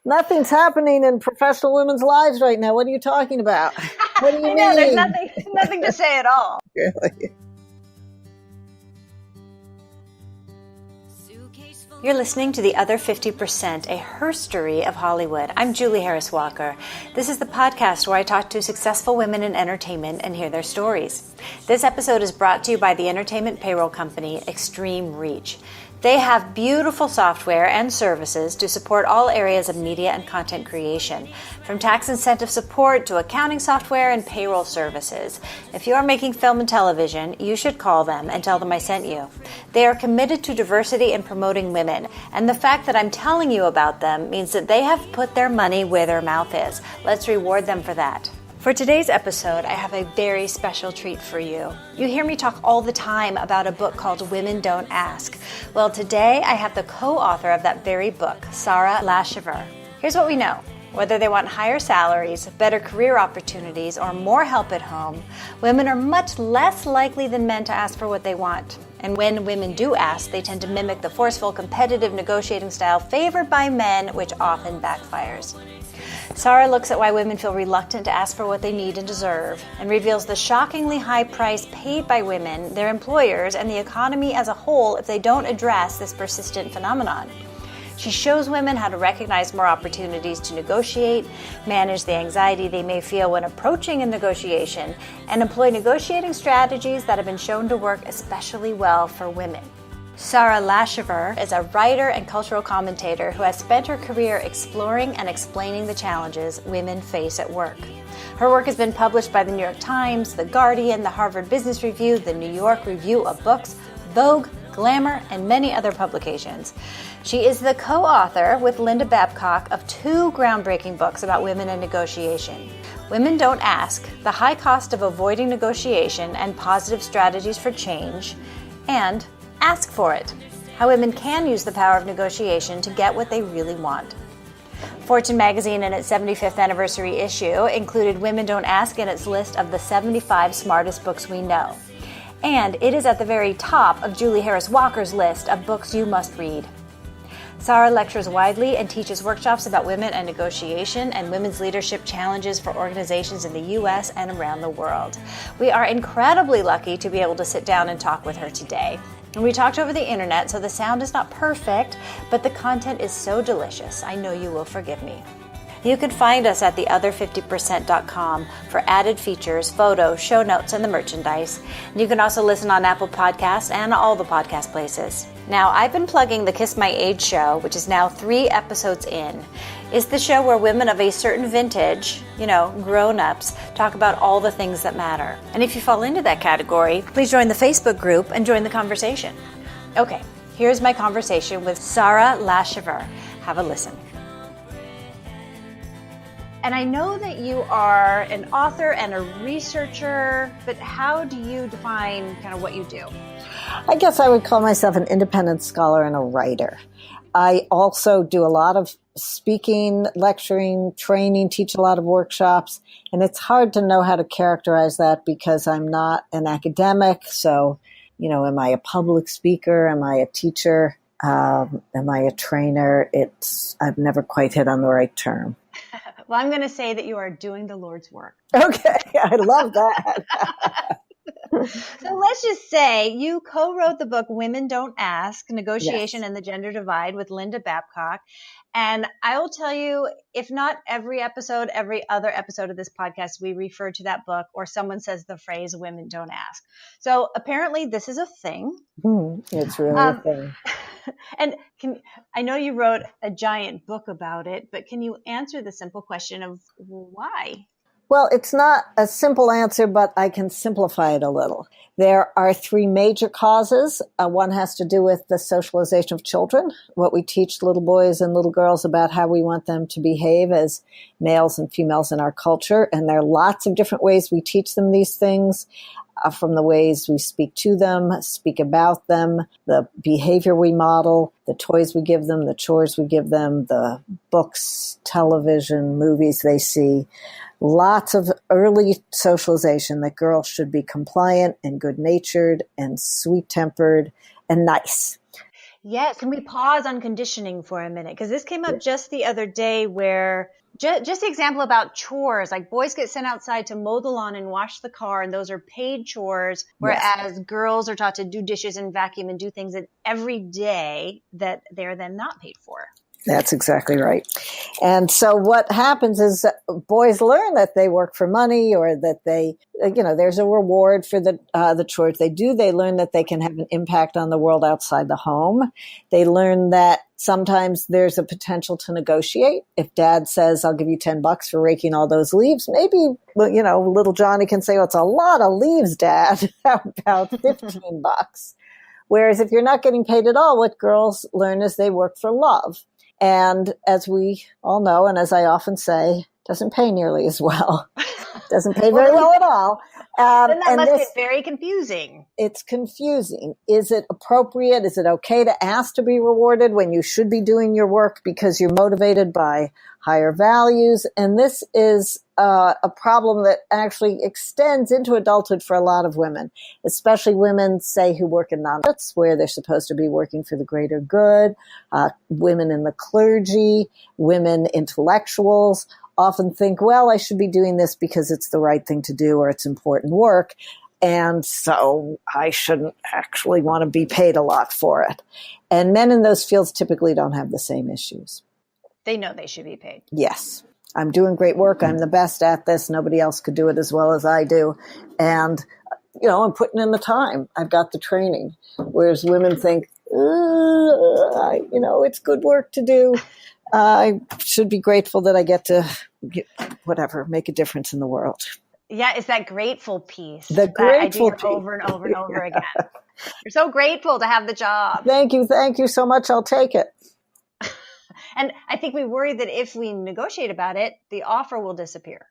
Nothing's happening in professional women's lives right now. What are you talking about? What do you I mean? know, there's nothing to say at all. Really? You're listening to The Other 50%, a herstory of Hollywood. I'm Julie Harris Walker. This is the podcast where I talk to successful women in entertainment and hear their stories. This episode is brought to you by the entertainment payroll company Extreme Reach. They have beautiful software and services to support all areas of media and content creation, from tax incentive support to accounting software and payroll services. If you are making film and television, you should call them and tell them I sent you. They are committed to diversity and promoting women, and the fact that I'm telling you about them means that they have put their money where their mouth is. Let's reward them for that. For today's episode, I have a very special treat for you. You hear me talk all the time about a book called Women Don't Ask. Well, today I have the co-author of that very book, Sara Laschever. Here's what we know. Whether they want higher salaries, better career opportunities, or more help at home, women are much less likely than men to ask for what they want. And when women do ask, they tend to mimic the forceful, competitive negotiating style favored by men, which often backfires. Sara looks at why women feel reluctant to ask for what they need and deserve, and reveals the shockingly high price paid by women, their employers, and the economy as a whole if they don't address this persistent phenomenon. She shows women how to recognize more opportunities to negotiate, manage the anxiety they may feel when approaching a negotiation, and employ negotiating strategies that have been shown to work especially well for women. Sara Laschever is a writer and cultural commentator who has spent her career exploring and explaining the challenges women face at work. Her work has been published by the New York Times, The Guardian, the Harvard Business Review, the New York Review of Books, Vogue, Glamour, and many other publications. She is the co-author with Linda Babcock of two groundbreaking books about women and negotiation. Women Don't Ask, The High Cost of Avoiding Negotiation and Positive Strategies for Change, and Ask for It, How Women Can Use the Power of Negotiation to Get What They Really Want. Fortune magazine in its 75th anniversary issue included Women Don't Ask in its list of the 75 smartest books we know. And it is at the very top of Julie Harris Walker's list of books you must read. Sara lectures widely and teaches workshops about women and negotiation and women's leadership challenges for organizations in the U.S. and around the world. We are incredibly lucky to be able to sit down and talk with her today. And we talked over the internet, so the sound is not perfect, but the content is so delicious. I know you will forgive me. You can find us at theother50%.com for added features, photos, show notes, and the merchandise. And you can also listen on Apple Podcasts and all the podcast places. Now, I've been plugging the Kiss My Age show, which is now 3 episodes in. It's the show where women of a certain vintage, grown-ups, talk about all the things that matter. And if you fall into that category, please join the Facebook group and join the conversation. Okay, here's my conversation with Sara Laschever. Have a listen. And I know that you are an author and a researcher, but how do you define kind of what you do? I guess I would call myself an independent scholar and a writer. I also do a lot of speaking, lecturing, training, teach a lot of workshops, and it's hard to know how to characterize that because I'm not an academic. So, am I a public speaker? Am I a teacher? Am I a trainer? I've never quite hit on the right term. Well, I'm going to say that you are doing the Lord's work. Okay, I love that. So let's just say you co-wrote the book Women Don't Ask, Negotiation Yes. and the Gender Divide with Linda Babcock. And I will tell you, if not every episode, every other episode of this podcast, we refer to that book or someone says the phrase Women Don't Ask. So apparently this is a thing. It's really a thing. And I know you wrote a giant book about it, but can you answer the simple question of why? Well, it's not a simple answer, but I can simplify it a little. There are 3 major causes. One has to do with the socialization of children, what we teach little boys and little girls about how we want them to behave as males and females in our culture. And there are lots of different ways we teach them these things, from the ways we speak to them, speak about them, the behavior we model, the toys we give them, the chores we give them, the books, television, movies they see. Lots of early socialization that girls should be compliant and good-natured and sweet-tempered and nice. Yes. Can we pause on conditioning for a minute? Because this came up just the other day where just the example about chores, like boys get sent outside to mow the lawn and wash the car, and those are paid chores, whereas girls are taught to do dishes and vacuum and do things that every day that they're then not paid for. That's exactly right. And so what happens is that boys learn that they work for money, or that they, there's a reward for the chores they do. They learn that they can have an impact on the world outside the home. They learn that sometimes there's a potential to negotiate. If dad says, I'll give you $10 for raking all those leaves, maybe, little Johnny can say, oh, it's a lot of leaves, Dad. How about $15? Whereas if you're not getting paid at all, what girls learn is they work for love. And as we all know, and as I often say, doesn't pay nearly as well. Doesn't pay very well at all. Then that must get very confusing. It's confusing. Is it appropriate? Is it okay to ask to be rewarded when you should be doing your work because you're motivated by higher values? And this is a problem that actually extends into adulthood for a lot of women, especially women, say, who work in nonprofits where they're supposed to be working for the greater good, women in the clergy, women intellectuals, often think, well, I should be doing this because it's the right thing to do or it's important work. And so I shouldn't actually want to be paid a lot for it. And men in those fields typically don't have the same issues. They know they should be paid. Yes. I'm doing great work. I'm the best at this. Nobody else could do it as well as I do. And, I'm putting in the time. I've got the training. Whereas women think, it's good work to do. I should be grateful that I get to, make a difference in the world. Yeah, it's that grateful piece. The grateful piece. Over and over and over again. You're so grateful to have the job. Thank you so much. I'll take it. And I think we worry that if we negotiate about it, the offer will disappear.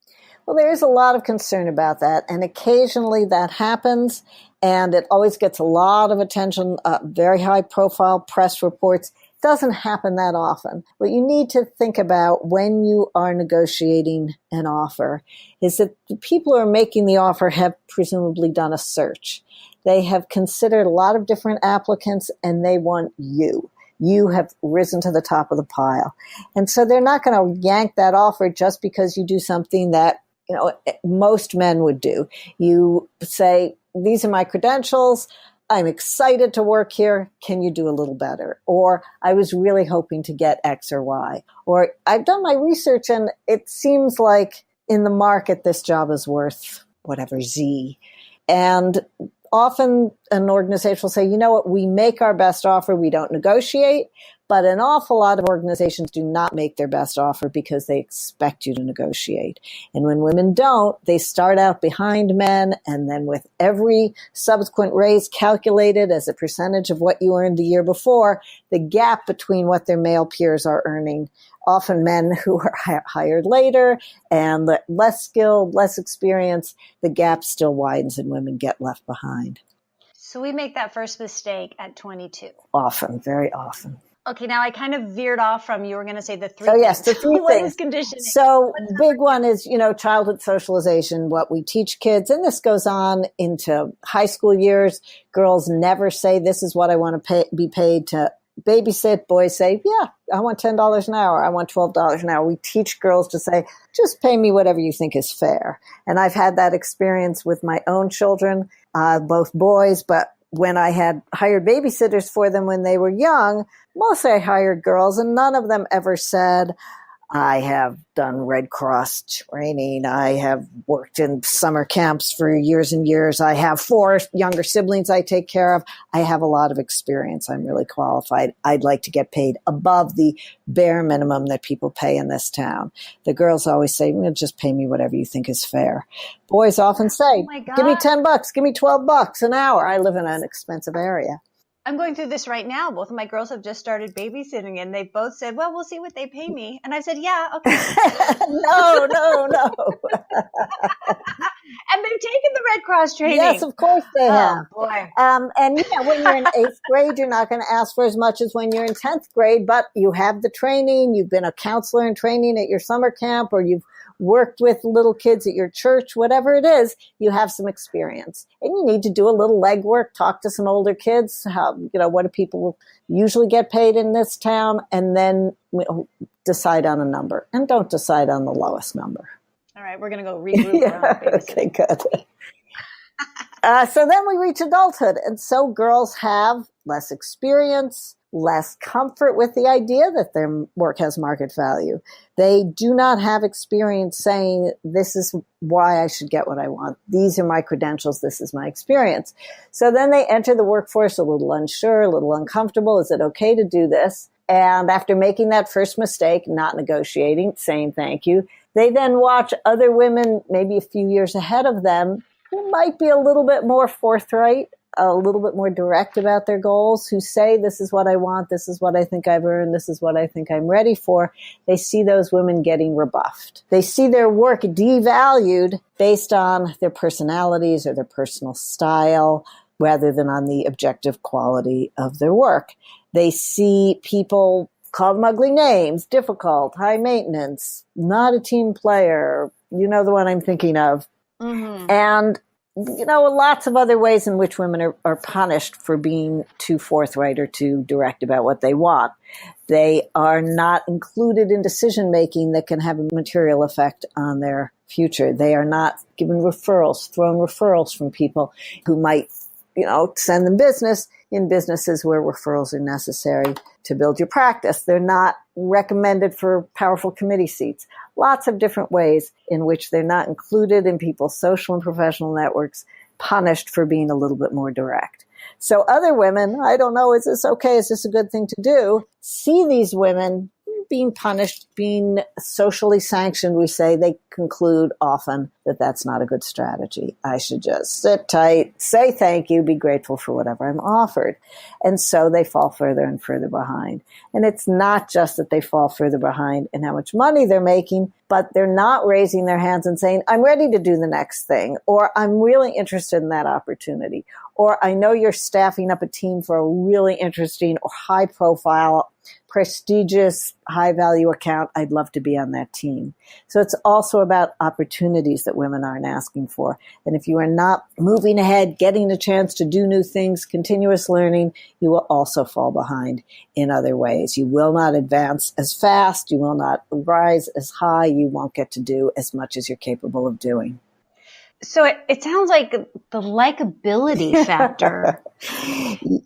Well, there is a lot of concern about that. And occasionally that happens. And it always gets a lot of attention, very high profile press reports. Doesn't happen that often. What you need to think about when you are negotiating an offer is that the people who are making the offer have presumably done a search. They have considered a lot of different applicants and they want you. You have risen to the top of the pile. And so they're not going to yank that offer just because you do something that, most men would do. You say, these are my credentials. I'm excited to work here. Can you do a little better? Or I was really hoping to get X or Y. Or I've done my research and it seems like in the market, this job is worth whatever Z. And often an organization will say, you know what, we make our best offer, we don't negotiate. But an awful lot of organizations do not make their best offer because they expect you to negotiate. And when women don't, they start out behind men, and then with every subsequent raise calculated as a percentage of what you earned the year before, the gap between what their male peers are earning, often men who are hired later and less skilled, less experienced, the gap still widens and women get left behind. So we make that first mistake at 22. Often, very often. Okay, now I kind of veered off from, you were going to say the three things. Yes, the three what things. Is conditioning? So big one is, childhood socialization, what we teach kids. And this goes on into high school years. Girls never say, this is what I want to be paid to babysit. Boys say, yeah, I want $10 an hour. I want $12 an hour. We teach girls to say, just pay me whatever you think is fair. And I've had that experience with my own children, both boys, but when I had hired babysitters for them when they were young, mostly I hired girls, and none of them ever said, I have done Red Cross training. I have worked in summer camps for years and years. I have 4 younger siblings I take care of. I have a lot of experience. I'm really qualified. I'd like to get paid above the bare minimum that people pay in this town. The girls always say, just pay me whatever you think is fair. Boys often say, give me $10, give me $12 an hour. I live in an expensive area. I'm going through this right now. Both of my girls have just started babysitting and they both said, well, we'll see what they pay me. And I said, yeah, okay. No. And they've taken the Red Cross training. Yes, of course they have. Oh, boy. And when you're in 8th grade, you're not going to ask for as much as when you're in 10th grade, but you have the training. You've been a counselor in training at your summer camp, or you've worked with little kids at your church, whatever it is, you have some experience. And you need to do a little legwork, talk to some older kids. What do people usually get paid in this town? And then decide on a number. And don't decide on the lowest number. All right, we're going to go regroup around babysitting. Okay, good. So then we reach adulthood. And so girls have less experience, less comfort with the idea that their work has market value. They do not have experience saying, this is why I should get what I want. These are my credentials. This is my experience. So then they enter the workforce a little unsure, a little uncomfortable. Is it okay to do this? And after making that first mistake, not negotiating, saying thank you, they then watch other women, maybe a few years ahead of them, who might be a little bit more forthright, a little bit more direct about their goals, who say, this is what I want, this is what I think I've earned, this is what I think I'm ready for. They see those women getting rebuffed. They see their work devalued based on their personalities or their personal style, rather than on the objective quality of their work. They see people call them ugly names, difficult, high maintenance, not a team player, the one I'm thinking of. Mm-hmm. And lots of other ways in which women are punished for being too forthright or too direct about what they want. They are not included in decision-making that can have a material effect on their future. They are not given thrown referrals from people who might, send them business in businesses where referrals are necessary to build your practice. They're not recommended for powerful committee seats. Lots of different ways in which they're not included in people's social and professional networks, punished for being a little bit more direct. So other women, I don't know, is this okay? Is this a good thing to do? See these women being punished, being socially sanctioned. We say they conclude often that that's not a good strategy. I should just sit tight, say thank you, be grateful for whatever I'm offered. And so they fall further and further behind. And it's not just that they fall further behind in how much money they're making, but they're not raising their hands and saying, I'm ready to do the next thing, or I'm really interested in that opportunity, or I know you're staffing up a team for a really interesting or high profile, prestigious, high value account. I'd love to be on that team. So it's also about opportunities that women aren't asking for. And if you are not moving ahead, getting a chance to do new things, continuous learning, you will also fall behind in other ways. You will not advance as fast. You will not rise as high. You won't get to do as much as you're capable of doing. So it sounds like the likability factor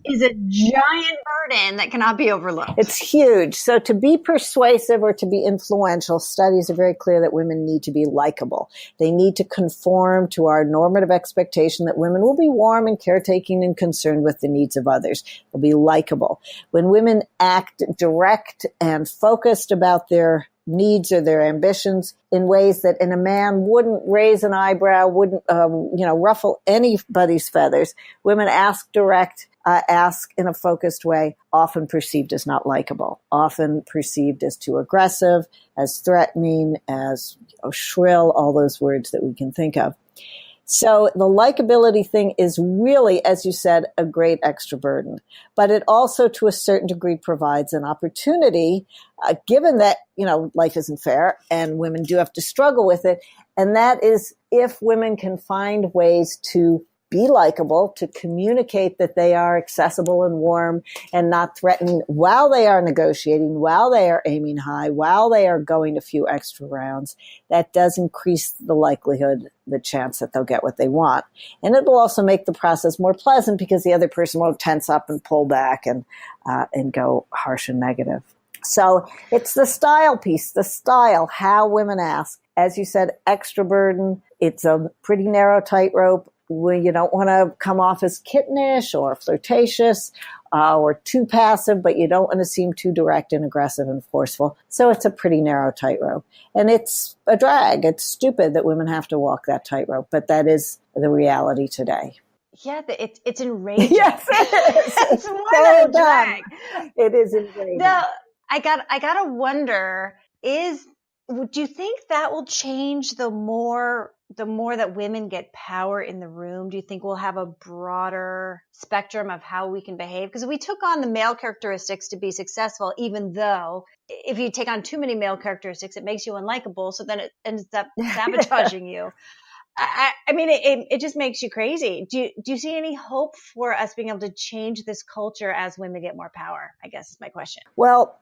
is a giant burden that cannot be overlooked. It's huge. So to be persuasive or to be influential, studies are very clear that women need to be likable. They need to conform to our normative expectation that women will be warm and caretaking and concerned with the needs of others. They'll be likable. When women act direct and focused about their needs or their ambitions in ways that in a man wouldn't raise an eyebrow, wouldn't, ruffle anybody's feathers. Women ask direct, ask in a focused way, often perceived as not likable, often perceived as too aggressive, as threatening, as shrill, all those words that we can think of. So the likability thing is really, as you said, a great extra burden. But it also, to a certain degree, provides an opportunity, given that, life isn't fair and women do have to struggle with it. And that is if women can find ways to be likable, to communicate that they are accessible and warm and not threatening while they are negotiating, while they are aiming high, while they are going a few extra rounds, that does increase the likelihood, the chance that they'll get what they want. And it will also make the process more pleasant because the other person won't tense up and pull back and go harsh and negative. So it's the style piece, the style, how women ask. As you said, extra burden. It's a pretty narrow tightrope. Where you don't want to come off as kittenish or flirtatious or too passive, but you don't want to seem too direct and aggressive and forceful. So it's a pretty narrow tightrope. And it's a drag. It's stupid that women have to walk that tightrope, but that is the reality today. Yeah, it's enraging. Yes, it is. It's more than a drag. It is enraging. Now, I gotta wonder, do you think that will change the more the more that women get power in the room, do you think we'll have a broader spectrum of how we can behave? Because we took on the male characteristics to be successful, even though if you take on too many male characteristics, it makes you unlikable. So then it ends up sabotaging you. I mean, it just makes you crazy. Do you see any hope for us being able to change this culture as women get more power? I guess is my question. Well,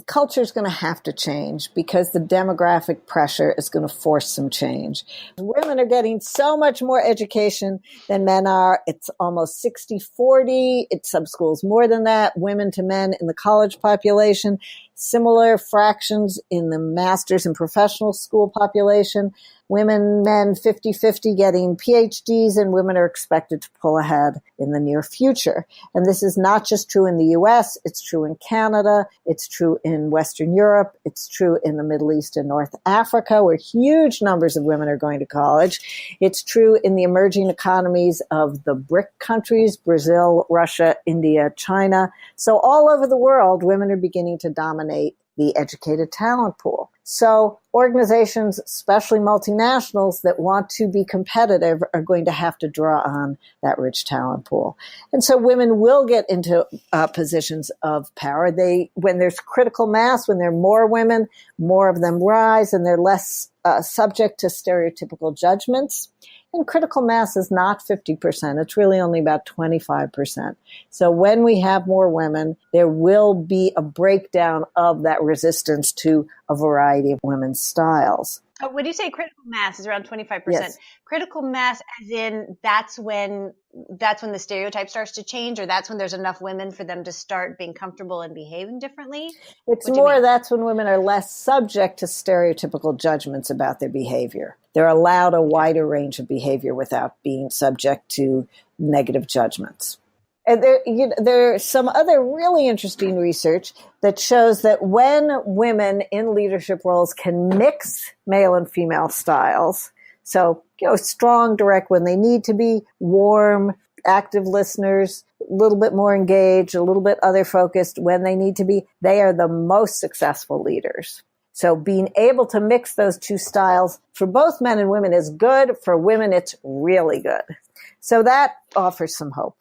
culture is going to have to change because the demographic pressure is going to force some change. Women are getting so much more education than men are. It's almost 60-40. It's some schools more than that. Women to men in the college population. Similar fractions in the master's and professional school population. Women, men, 50-50 getting PhDs, and women are expected to pull ahead in the near future. And this is not just true in the US, it's true in Canada, it's true in Western Europe, it's true in the Middle East and North Africa, where huge numbers of women are going to college. It's true in the emerging economies of the BRIC countries, Brazil, Russia, India, China. So all over the world, women are beginning to dominate the educated talent pool. So organizations, especially multinationals that want to be competitive, are going to have to draw on that rich talent pool. And so women will get into positions of power. When there's critical mass, when there are more women, more of them rise, and they're less subject to stereotypical judgments. And critical mass is not 50%. It's really only about 25%. So when we have more women, there will be a breakdown of that resistance to a variety of women's styles. When you say critical mass is around 25%, yes. Critical mass as in that's when the stereotype starts to change, or that's when there's enough women for them to start being comfortable and behaving differently? It's more that's when women are less subject to stereotypical judgments about their behavior. They're allowed a wider range of behavior without being subject to negative judgments. And there's some other really interesting research that shows that when women in leadership roles can mix male and female styles, so strong, direct when they need to be, warm, active listeners, a little bit more engaged, a little bit other focused when they need to be, they are the most successful leaders. So being able to mix those two styles for both men and women is good. For women, it's really good. So that offers some hope.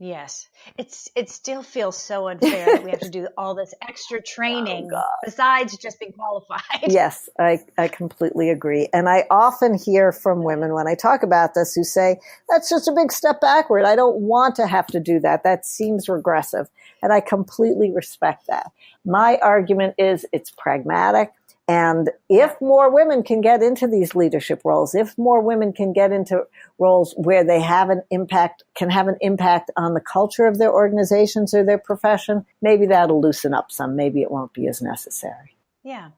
Yes. It still feels so unfair that we have to do all this extra training besides just being qualified. Yes, I completely agree. And I often hear from women when I talk about this who say, that's just a big step backward. I don't want to have to do that. That seems regressive. And I completely respect that. My argument is it's pragmatic. And if more women can get into these leadership roles, if more women can get into roles where they can have an impact on the culture of their organizations or their profession, maybe that'll loosen up some. Maybe it won't be as necessary. Yeah.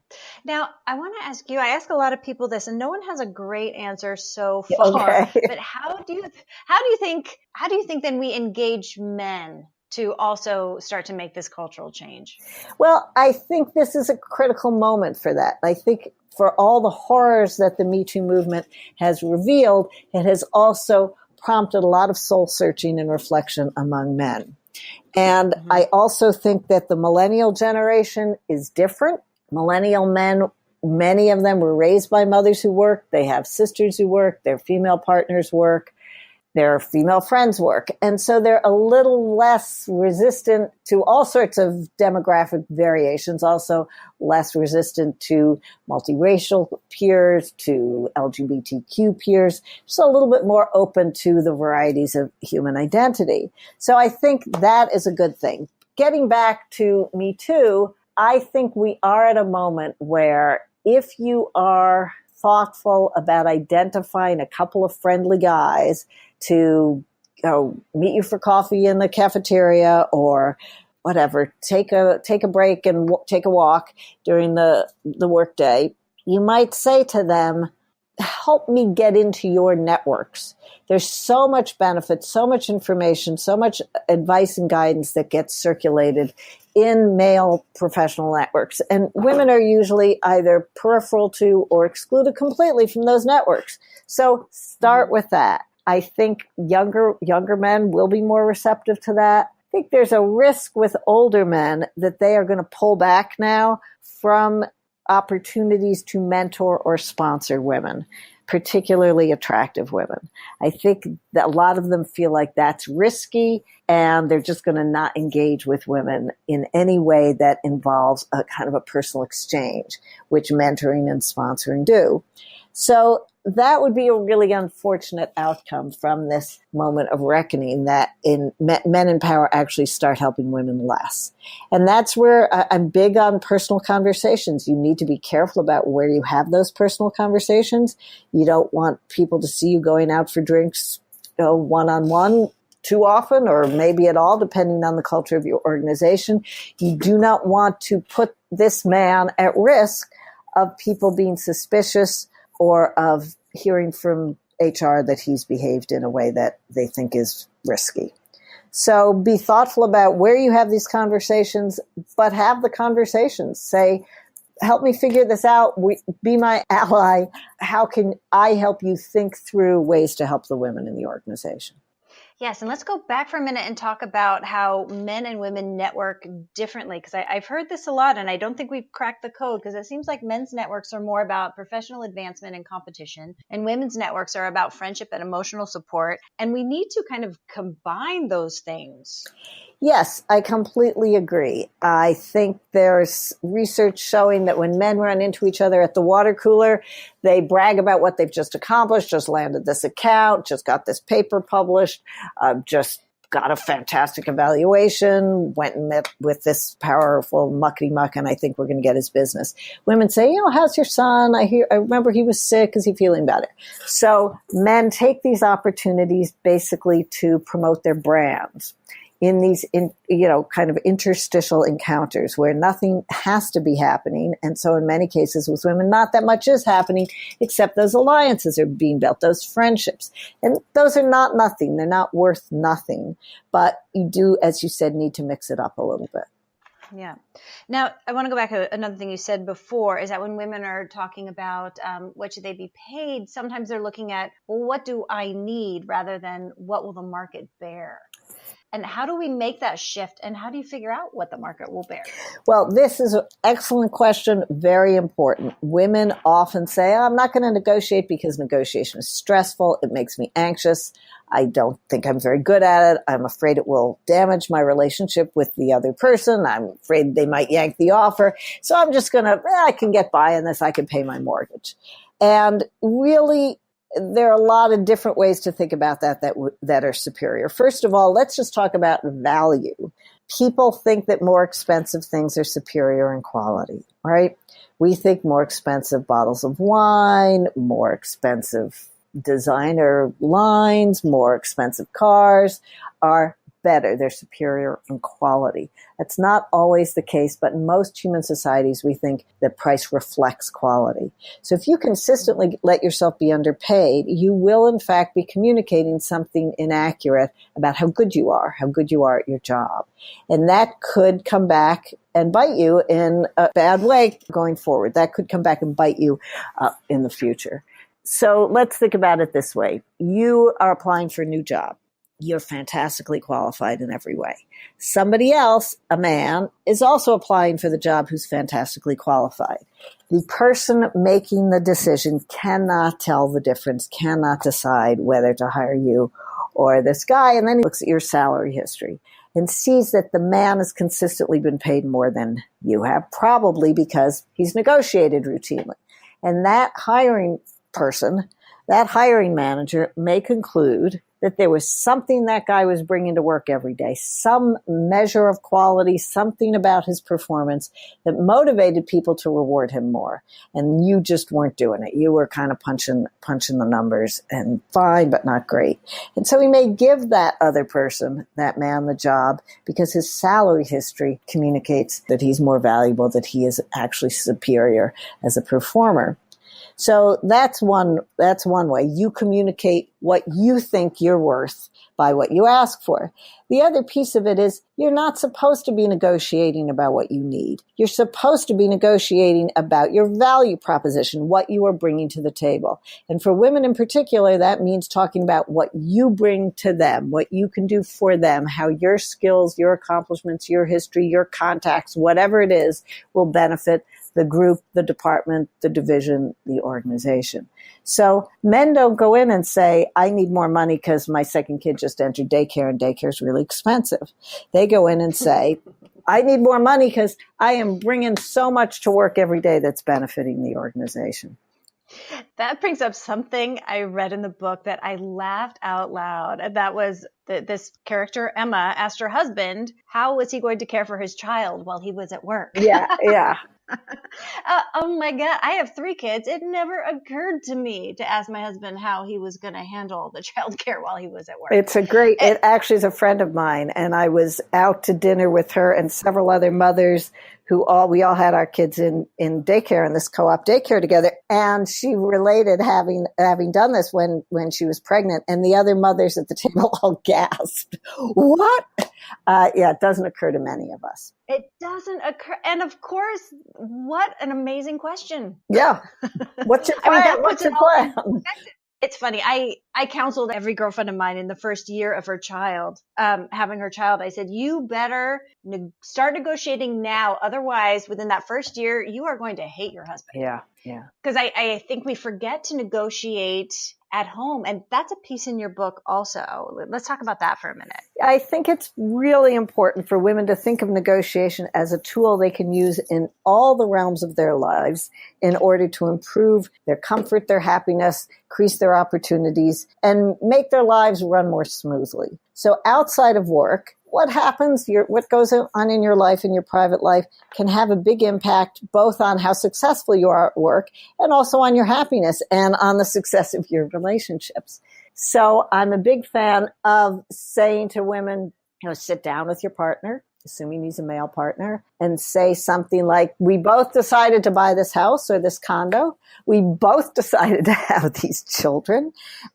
Now, I want to ask you, I ask a lot of people this, and no one has a great answer so far, okay. But how do you think then we engage men to also start to make this cultural change? Well, I think this is a critical moment for that. I think for all the horrors that the Me Too movement has revealed, it has also prompted a lot of soul searching and reflection among men. And I also think that the millennial generation is different. Millennial men, many of them were raised by mothers who work. They have sisters who work. Their female partners work. Their female friends work. And so they're a little less resistant to all sorts of demographic variations, also less resistant to multiracial peers, to LGBTQ peers, just a little bit more open to the varieties of human identity. So I think that is a good thing. Getting back to Me Too, I think we are at a moment where if you are thoughtful about identifying a couple of friendly guys to meet you for coffee in the cafeteria or whatever, take a break and take a walk during the workday, you might say to them, help me get into your networks. There's so much benefit, so much information, so much advice and guidance that gets circulated in male professional networks. And women are usually either peripheral to or excluded completely from those networks. So start with that. I think younger men will be more receptive to that. I think there's a risk with older men that they are going to pull back now from opportunities to mentor or sponsor women. particularly attractive women. I think that a lot of them feel like that's risky and they're just going to not engage with women in any way that involves a kind of a personal exchange, which mentoring and sponsoring do. So that would be a really unfortunate outcome from this moment of reckoning that men in power actually start helping women less. And that's where I'm big on personal conversations. You need to be careful about where you have those personal conversations. You don't want people to see you going out for drinks, one-on-one too often, or maybe at all, depending on the culture of your organization. You do not want to put this man at risk of people being suspicious or of hearing from HR that he's behaved in a way that they think is risky. So be thoughtful about where you have these conversations, but have the conversations. Say, help me figure this out. Be my ally. How can I help you think through ways to help the women in the organization? Yes, and let's go back for a minute and talk about how men and women network differently, because I've heard this a lot, and I don't think we've cracked the code, because it seems like men's networks are more about professional advancement and competition, and women's networks are about friendship and emotional support, and we need to kind of combine those things. Yes, I completely agree. I think there's research showing that when men run into each other at the water cooler, they brag about what they've just accomplished, just landed this account, just got this paper published, just got a fantastic evaluation, went and met with this powerful muckety-muck, and I think we're going to get his business. Women say, how's your son? I remember he was sick. Is he feeling better? So men take these opportunities basically to promote their brands in these, kind of interstitial encounters where nothing has to be happening. And so in many cases with women, not that much is happening, except those alliances are being built, those friendships. And those are not nothing. They're not worth nothing. But you do, as you said, need to mix it up a little bit. Yeah. Now, I want to go back to another thing you said before, is that when women are talking about what should they be paid, sometimes they're looking at, well, what do I need rather than what will the market bear? And how do we make that shift? And how do you figure out what the market will bear? Well, this is an excellent question. Very important. Women often say, I'm not going to negotiate because negotiation is stressful. It makes me anxious. I don't think I'm very good at it. I'm afraid it will damage my relationship with the other person. I'm afraid they might yank the offer. So I'm just going to, I can get by on this. I can pay my mortgage. And really, there are a lot of different ways to think about that are superior. First of all, let's just talk about value. People think that more expensive things are superior in quality, right? We think more expensive bottles of wine, more expensive designer lines, more expensive cars are better. They're superior in quality. That's not always the case, but in most human societies, we think that price reflects quality. So if you consistently let yourself be underpaid, you will in fact be communicating something inaccurate about how good you are at your job. And that could come back and bite you in a bad way going forward. That could come back and bite you in the future. So let's think about it this way. You are applying for a new job. You're fantastically qualified in every way. Somebody else, a man, is also applying for the job who's fantastically qualified. The person making the decision cannot tell the difference, cannot decide whether to hire you or this guy, and then he looks at your salary history and sees that the man has consistently been paid more than you have, probably because he's negotiated routinely. And that hiring person, that hiring manager may conclude that there was something that guy was bringing to work every day, some measure of quality, something about his performance that motivated people to reward him more. And you just weren't doing it. You were kind of punching the numbers and fine, but not great. And so he may give that other person, that man, the job because his salary history communicates that he's more valuable, that he is actually superior as a performer. So that's one way. You communicate what you think you're worth by what you ask for. The other piece of it is you're not supposed to be negotiating about what you need. You're supposed to be negotiating about your value proposition, what you are bringing to the table. And for women in particular, that means talking about what you bring to them, what you can do for them, how your skills, your accomplishments, your history, your contacts, whatever it is, will benefit the group, the department, the division, the organization. So men don't go in and say, I need more money because my second kid just entered daycare and daycare is really expensive. They go in and say, I need more money because I am bringing so much to work every day that's benefiting the organization. That brings up something I read in the book that I laughed out loud. And that was this character, Emma, asked her husband, how was he going to care for his child while he was at work? Yeah. Oh my God, I have 3 kids. It never occurred to me to ask my husband how he was going to handle the childcare while he was at work. It actually is a friend of mine, and I was out to dinner with her and several other mothers we all had our kids in daycare, in this co-op daycare together. And she related having done this when she was pregnant, and the other mothers at the table all gasped. What? It doesn't occur to many of us. It doesn't occur. And of course, what an amazing question. Yeah. What's your plan? What's your plan? It's funny. I counseled every girlfriend of mine in the first year of her child, having her child. I said, you better start negotiating now. Otherwise, within that first year, you are going to hate your husband. Yeah. Because I think we forget to negotiate at home. And that's a piece in your book also. Let's talk about that for a minute. I think it's really important for women to think of negotiation as a tool they can use in all the realms of their lives in order to improve their comfort, their happiness, increase their opportunities, and make their lives run more smoothly. So outside of work, what happens, what goes on in your life, in your private life, can have a big impact both on how successful you are at work and also on your happiness and on the success of your relationships. So I'm a big fan of saying to women, sit down with your partner, assuming he's a male partner, and say something like, we both decided to buy this house or this condo. We both decided to have these children,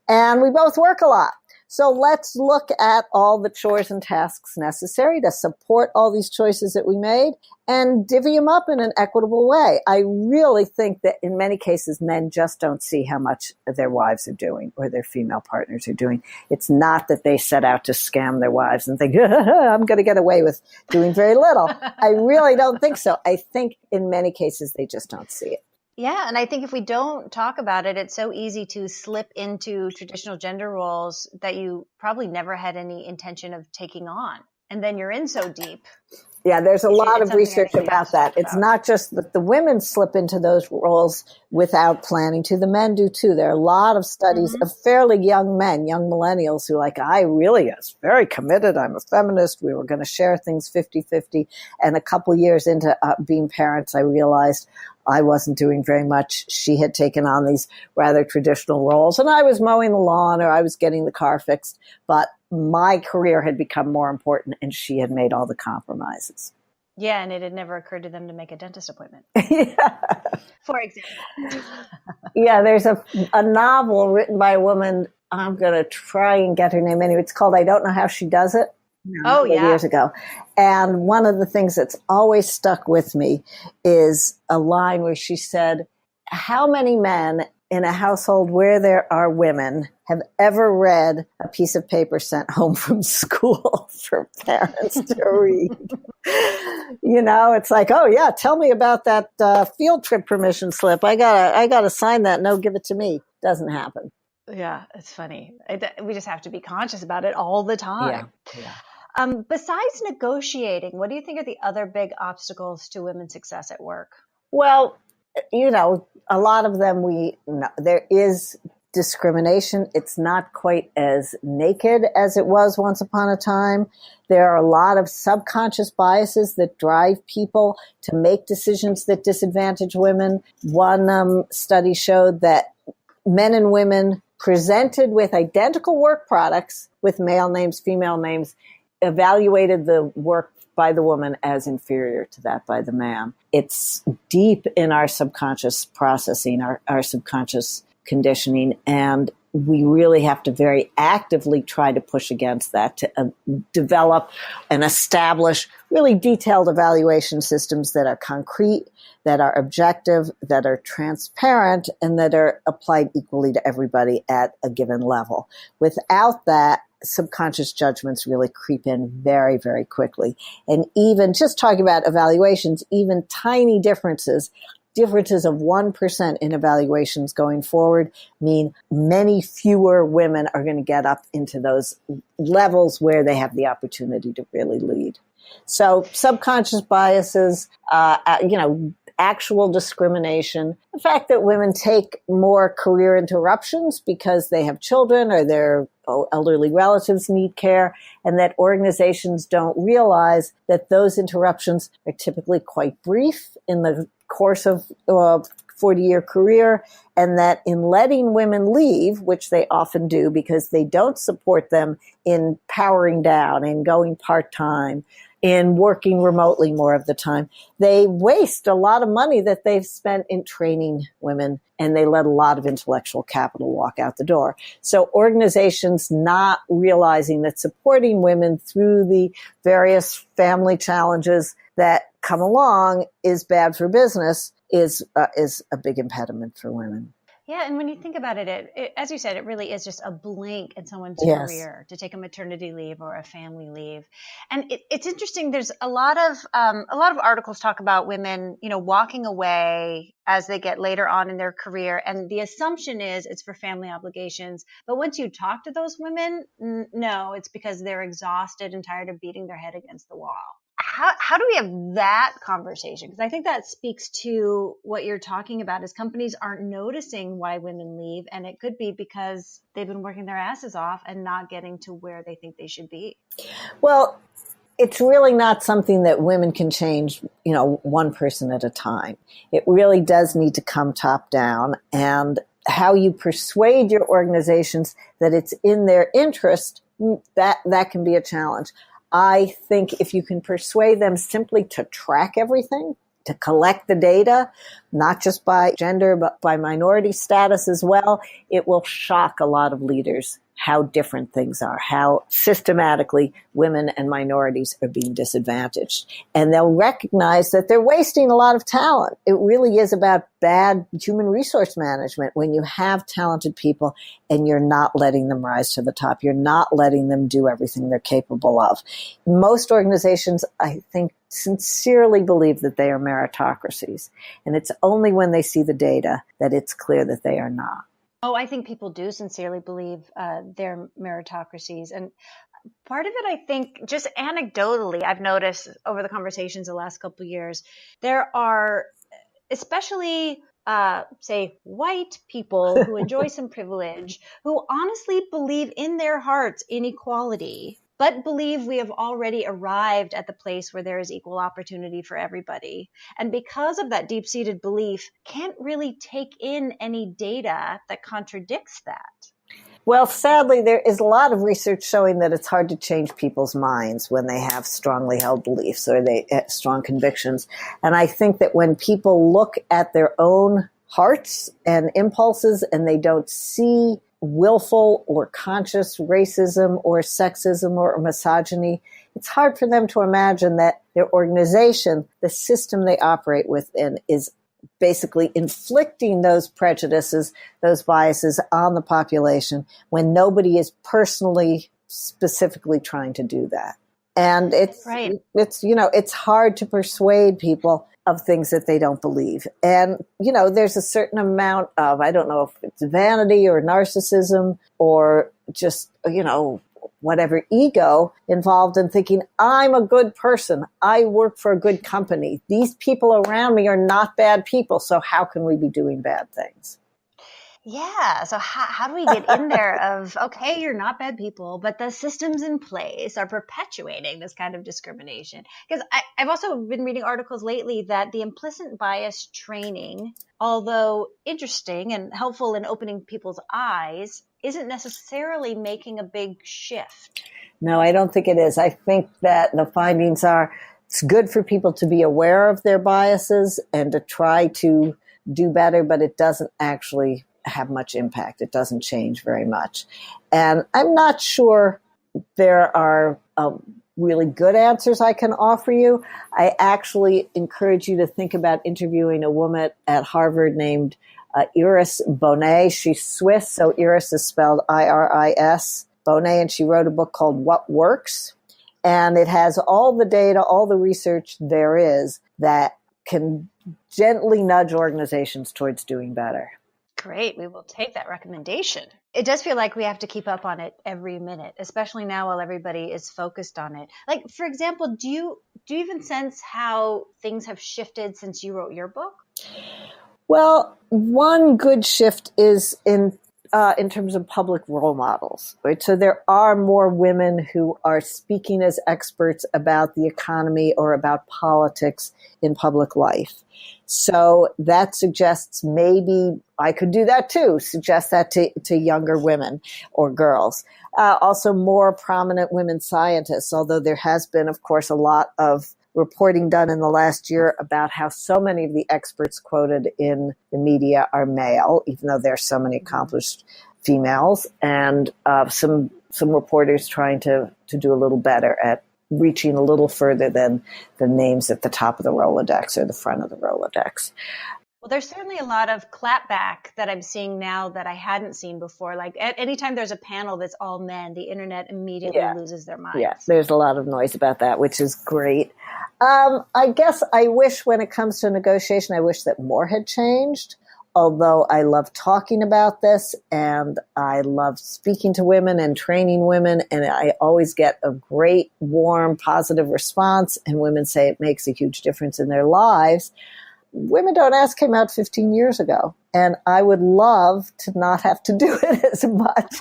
and we both work a lot. So let's look at all the chores and tasks necessary to support all these choices that we made and divvy them up in an equitable way. I really think that in many cases, men just don't see how much their wives are doing or their female partners are doing. It's not that they set out to scam their wives and think, I'm going to get away with doing very little. I really don't think so. I think in many cases, they just don't see it. Yeah. And I think if we don't talk about it, it's so easy to slip into traditional gender roles that you probably never had any intention of taking on. And then you're in so deep. Yeah, there's a lot of research about that. It's not just that the women slip into those roles without planning to. The men do too. There are a lot of studies of fairly young men, young millennials who I really was very committed. I'm a feminist. We were going to share things 50-50. And a couple years into being parents, I realized I wasn't doing very much. She had taken on these rather traditional roles, and I was mowing the lawn or I was getting the car fixed. But my career had become more important, and she had made all the compromises. Yeah, and it had never occurred to them to make a dentist appointment. Yeah. For example. Yeah, there's a novel written by a woman. I'm going to try and get her name anyway. It's called I Don't Know How She Does It. Years ago. And one of the things that's always stuck with me is a line where she said, how many men in a household where there are women have ever read a piece of paper sent home from school for parents to read? It's like, oh yeah, tell me about that field trip permission slip. I gotta sign that. No, give it to me. Doesn't happen. Yeah, it's funny. We just have to be conscious about it all the time. Yeah. Besides negotiating, what do you think are the other big obstacles to women's success at work? Well, a lot of them we know. There is discrimination. It's not quite as naked as it was once upon a time. There are a lot of subconscious biases that drive people to make decisions that disadvantage women. One study showed that men and women presented with identical work products with male names, female names, evaluated the work by the woman as inferior to that by the man. It's deep in our subconscious processing, our subconscious conditioning, and we really have to very actively try to push against that to develop and establish really detailed evaluation systems that are concrete, that are objective, that are transparent, and that are applied equally to everybody at a given level. Without that, subconscious judgments really creep in very, very quickly. And even just talking about evaluations, even tiny differences of 1% in evaluations going forward mean many fewer women are going to get up into those levels where they have the opportunity to really lead. So subconscious biases, actual discrimination, the fact that women take more career interruptions because they have children or their elderly relatives need care, and that organizations don't realize that those interruptions are typically quite brief in the course of a 40-year career, and that in letting women leave, which they often do because they don't support them in powering down and going part-time, in working remotely more of the time, they waste a lot of money that they've spent in training women, and they let a lot of intellectual capital walk out the door. So organizations not realizing that supporting women through the various family challenges that come along is bad for business is a big impediment for women. Yeah, and when you think about it, as you said, it really is just a blink in someone's career to take a maternity leave or a family leave. And it's interesting. There's a lot of articles talk about women, walking away as they get later on in their career, and the assumption is it's for family obligations. But once you talk to those women, no, it's because they're exhausted and tired of beating their head against the wall. How do we have that conversation? Because I think that speaks to what you're talking about is companies aren't noticing why women leave. And it could be because they've been working their asses off and not getting to where they think they should be. Well, it's really not something that women can change, one person at a time. It really does need to come top down. And how you persuade your organizations that it's in their interest, that can be a challenge. I think if you can persuade them simply to track everything, to collect the data, not just by gender, but by minority status as well, it will shock a lot of leaders how different things are, how systematically women and minorities are being disadvantaged. And they'll recognize that they're wasting a lot of talent. It really is about bad human resource management when you have talented people and you're not letting them rise to the top. You're not letting them do everything they're capable of. Most organizations, I think, sincerely believe that they are meritocracies. And it's only when they see the data that it's clear that they are not. Oh, I think people do sincerely believe they're meritocracies. And part of it, I think, just anecdotally, I've noticed over the conversations the last couple of years, there are especially, say, white people who enjoy some privilege, who honestly believe in their hearts in equality, but believe we have already arrived at the place where there is equal opportunity for everybody. And because of that deep-seated belief, can't really take in any data that contradicts that. Well, sadly, there is a lot of research showing that it's hard to change people's minds when they have strongly held beliefs or they strong convictions. And I think that when people look at their own hearts and impulses and they don't see willful or conscious racism or sexism or misogyny, it's hard for them to imagine that their organization, the system they operate within, is basically inflicting those prejudices, those biases on the population when nobody is personally, specifically trying to do that. And it's hard to persuade people of things that they don't believe. And, there's a certain amount of, I don't know if it's vanity or narcissism or just, whatever ego involved in thinking, I'm a good person. I work for a good company. These people around me are not bad people. So how can we be doing bad things? Yeah. So how do we get in there of, okay, you're not bad people, but the systems in place are perpetuating this kind of discrimination? Because I've also been reading articles lately that the implicit bias training, although interesting and helpful in opening people's eyes, isn't necessarily making a big shift. No, I don't think it is. I think that the findings are it's good for people to be aware of their biases and to try to do better, but it doesn't actually have much impact. It doesn't change very much. And I'm not sure there are really good answers I can offer you. I actually encourage you to think about interviewing a woman at Harvard named Iris Bonet. She's Swiss, so Iris is spelled Iris. Bonet, and she wrote a book called What Works. And it has all the data, all the research there is that can gently nudge organizations towards doing better. Great. We will take that recommendation. It does feel like we have to keep up on it every minute, especially now while everybody is focused on it. Like, for example, do you even sense how things have shifted since you wrote your book? Well, one good shift is in terms of public role models, right? So there are more women who are speaking as experts about the economy or about politics in public life. So that suggests maybe I could do that too, suggest that to younger women or girls. Also more prominent women scientists, although there has been, of course, a lot of reporting done in the last year about how so many of the experts quoted in the media are male, even though there are so many accomplished females, and some reporters trying to do a little better at reaching a little further than the names at the top of the Rolodex or the front of the Rolodex. Well, there's certainly a lot of clapback that I'm seeing now that I hadn't seen before. Like anytime there's a panel that's all men, the internet immediately loses their minds. Yes, there's a lot of noise about that, which is great. I guess I wish when it comes to negotiation, I wish that more had changed. Although I love talking about this and I love speaking to women and training women, and I always get a great, warm, positive response, and women say it makes a huge difference in their lives. Women Don't Ask came out 15 years ago, and I would love to not have to do it as much.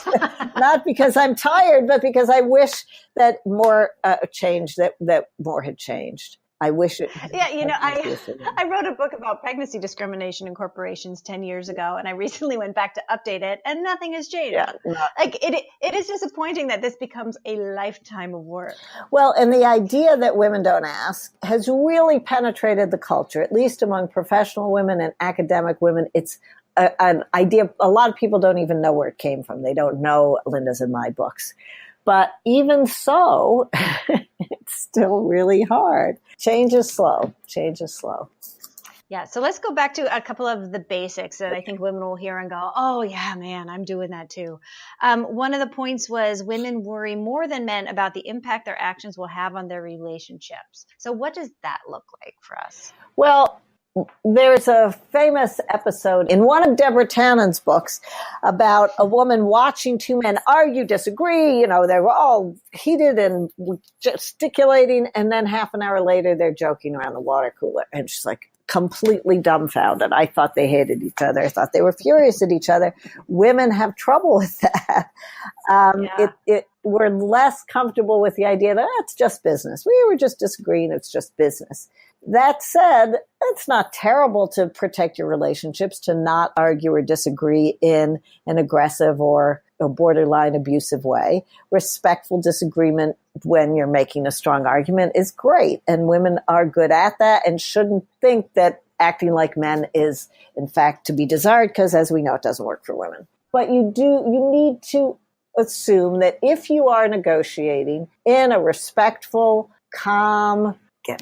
Not because I'm tired, but because I wish that more changed, that more had changed. I wish it. Yeah, I wrote a book about pregnancy discrimination in corporations 10 years ago, and I recently went back to update it, and nothing has changed. Yeah, like it is disappointing that this becomes a lifetime of work. Well, and the idea that women don't ask has really penetrated the culture, at least among professional women and academic women. It's an idea a lot of people don't even know where it came from. They don't know Linda's and my books. But even so, it's still really hard. Change is slow. Yeah. So let's go back to a couple of the basics that I think women will hear and go, oh, yeah, man, I'm doing that too. One of the points was women worry more than men about the impact their actions will have on their relationships. So what does that look like for us? Well, there's a famous episode in one of Deborah Tannen's books about a woman watching two men argue, disagree. They were all heated and gesticulating. And then half an hour later, they're joking around the water cooler. And she's like completely dumbfounded. I thought they hated each other. I thought they were furious at each other. Women have trouble with that. We're less comfortable with the idea that it's just business. We were just disagreeing. It's just business. That said, it's not terrible to protect your relationships, to not argue or disagree in an aggressive or a borderline abusive way. Respectful disagreement when you're making a strong argument is great. And women are good at that and shouldn't think that acting like men is, in fact, to be desired, because as we know, it doesn't work for women. But you need to assume that if you are negotiating in a respectful, calm,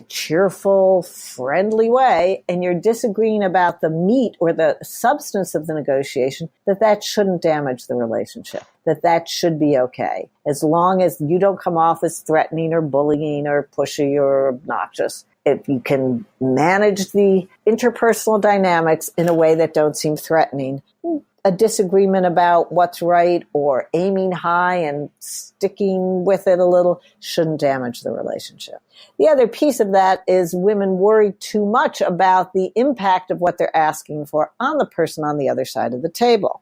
cheerful, friendly way, and you're disagreeing about the meat or the substance of the negotiation, that shouldn't damage the relationship, that should be okay, as long as you don't come off as threatening or bullying or pushy or obnoxious. If you can manage the interpersonal dynamics in a way that don't seem threatening, a disagreement about what's right or aiming high and sticking with it a little shouldn't damage the relationship. The other piece of that is women worry too much about the impact of what they're asking for on the person on the other side of the table.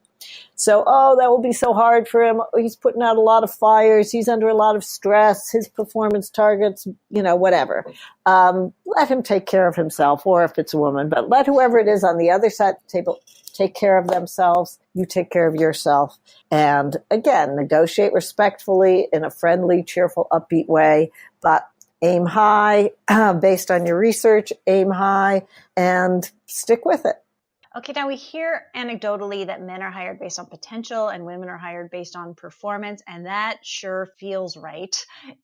So, that will be so hard for him. He's putting out a lot of fires. He's under a lot of stress. His performance targets, whatever. Let him take care of himself, or if it's a woman, but let whoever it is on the other side of the table take care of themselves. You take care of yourself. And again, negotiate respectfully in a friendly, cheerful, upbeat way, but aim high based on your research, aim high and stick with it. Okay, now we hear anecdotally that men are hired based on potential and women are hired based on performance, and that sure feels right.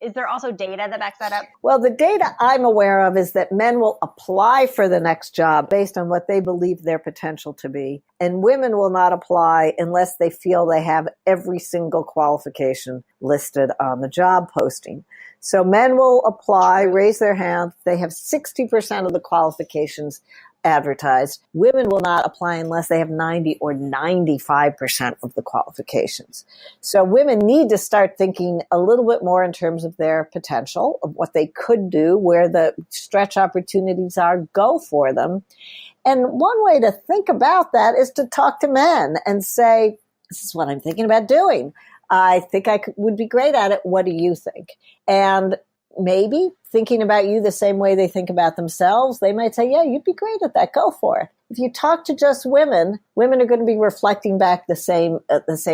Is there also data that backs that up? Well, the data I'm aware of is that men will apply for the next job based on what they believe their potential to be, and women will not apply unless they feel they have every single qualification listed on the job posting. So men will apply, raise their hand. They have 60% of the qualifications advertised. Women will not apply unless they have 90 or 95% of the qualifications. So women need to start thinking a little bit more in terms of their potential, of what they could do, where the stretch opportunities are, go for them. And one way to think about that is to talk to men and say, this is what I'm thinking about doing. I think would be great at it. What do you think? And maybe thinking about you the same way they think about themselves, they might say, yeah, you'd be great at that. Go for it. If you talk to just women, women are going to be reflecting back the same